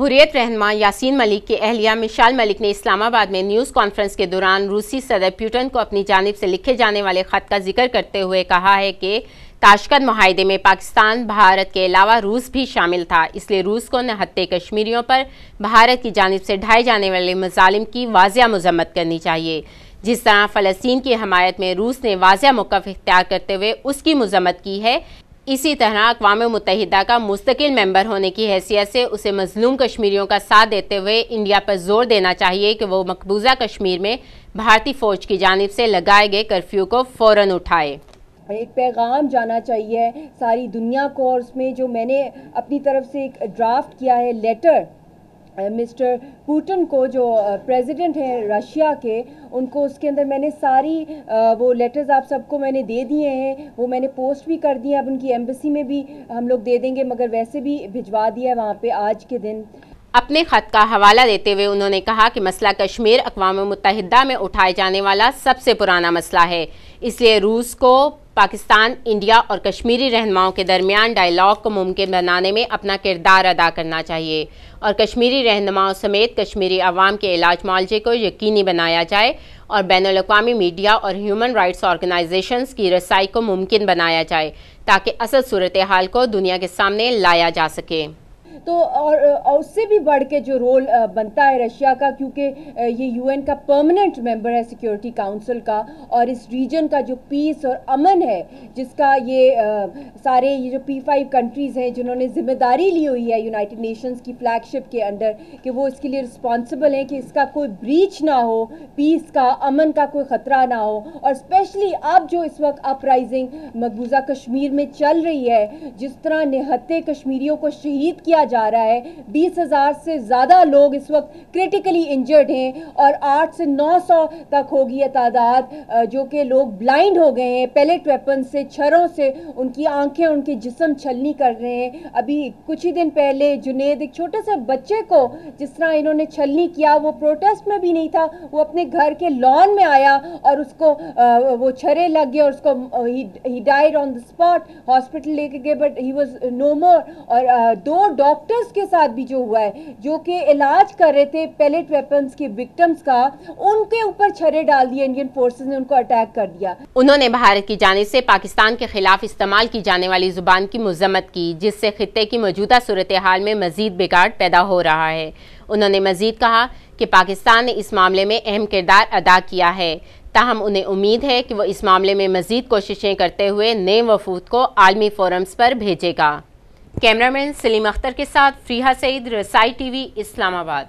حریت رہنما یاسین ملک کی اہلیہ مشال ملک نے اسلام آباد میں نیوز کانفرنس کے دوران روسی صدر پیوٹن کو اپنی جانب سے لکھے جانے والے خط کا ذکر کرتے ہوئے کہا ہے کہ تاشقند معاہدے میں پاکستان بھارت کے علاوہ روس بھی شامل تھا، اس لیے روس کو نہتے کشمیریوں پر بھارت کی جانب سے ڈھائے جانے والے مظالم کی واضح مذمت کرنی چاہیے۔ جس طرح فلسطین کی حمایت میں روس نے واضح موقف اختیار کرتے ہوئے اس کی مذمت کی ہے، اسی طرح اقوام متحدہ کا مستقل ممبر ہونے کی حیثیت سے اسے مظلوم کشمیریوں کا ساتھ دیتے ہوئے انڈیا پر زور دینا چاہیے کہ وہ مقبوضہ کشمیر میں بھارتی فوج کی جانب سے لگائے گئے کرفیو کو فوراً اٹھائے۔ ایک پیغام جانا چاہیے ساری دنیا کو، اور اس میں جو میں نے اپنی طرف سے ایک ڈرافٹ کیا ہے لیٹر مسٹر پوٹن کو، جو پریزیڈنٹ ہیں رشیا کے، ان کو اس کے اندر میں نے ساری وہ لیٹرز آپ سب کو میں نے دے دیے ہیں، وہ میں نے پوسٹ بھی کر دیے، اب ان کی ایمبیسی میں بھی ہم لوگ دے دیں گے، مگر ویسے بھی بھجوا دیا ہے وہاں پہ آج کے دن۔ اپنے خط کا حوالہ دیتے ہوئے انہوں نے کہا کہ مسئلہ کشمیر اقوام متحدہ میں اٹھائے جانے والا سب سے پرانا مسئلہ ہے، اس لیے روس کو پاکستان، انڈیا اور کشمیری رہنماؤں کے درمیان ڈائیلاگ کو ممکن بنانے میں اپنا کردار ادا کرنا چاہیے اور کشمیری رہنماؤں سمیت کشمیری عوام کے علاج معالجے کو یقینی بنایا جائے اور بین الاقوامی میڈیا اور ہیومن رائٹس آرگنائزیشنز کی رسائی کو ممکن بنایا جائے تاکہ اصل صورتحال کو دنیا کے سامنے لایا جا سکے۔ تو اور اس سے بھی بڑھ کے جو رول بنتا ہے رشیا کا، کیونکہ یہ یو این کا پرماننٹ ممبر ہے سیکیورٹی کاؤنسل کا، اور اس ریجن کا جو پیس اور امن ہے، جس کا یہ سارے یہ جو P5 کنٹریز ہیں جنہوں نے ذمہ داری لی ہوئی ہے یونائٹڈ نیشنز کی فلیگ شپ کے انڈر کہ وہ اس کے لیے رسپانسبل ہیں کہ اس کا کوئی بریچ نہ ہو، پیس کا، امن کا کوئی خطرہ نہ ہو۔ اور اسپیشلی اب جو اس وقت اپ رائزنگ مقبوضہ کشمیر میں چل رہی ہے، جس طرح نہتے کشمیریوں کو شہید کیا جا رہا ہے، 20,000 سے زیادہ لوگ اس وقت کریٹیکلی انجرڈ ہیں، اور 800 سے 900 تک ہوگی یہ تعداد جو کہ لوگ بلائنڈ ہو گئے ہیں، پیلیٹ ویپن سے، چھروں سے ان کی آنکھیں، ان کے جسم چھلنی کر رہے ہیں۔ ابھی کچھ ہی دن پہلے جنید، ایک چھوٹے سے بچے کو جس طرح انہوں نے چھلنی کیا، وہ پروٹیسٹ میں بھی نہیں تھا، وہ اپنے گھر کے لان میں آیا اور اس کو وہ چھرے لگ گئے اور اس کو ہی died on the spot, hospital لے کے گئے بٹ ہی واز نو مور۔ اور 2 ڈاکٹرز کے ساتھ بھی جو ہوا ہے، جو کہ علاج کر رہے تھے پیلیٹ ویپنز کے وکٹمز کا، ان کے اوپر چھرے ڈال دیے انڈین فورسز نے، ان کو اٹیک کر دیا۔ انہوں نے بھارت کی جانب سے پاکستان کے خلاف استعمال کی جانے والی زبان کی مذمت کی، جس سے خطے کی موجودہ صورتحال میں مزید بگاڑ پیدا ہو رہا ہے۔ انہوں نے مزید کہا کہ پاکستان نے اس معاملے میں اہم کردار ادا کیا ہے، تاہم انہیں امید ہے کہ وہ اس معاملے میں مزید کوششیں کرتے ہوئے نئے وفود کو عالمی فورمز پر بھیجے گا۔ کیمرامین سلیم اختر کے ساتھ فریحہ سعید، رسائی ٹی وی، اسلام آباد۔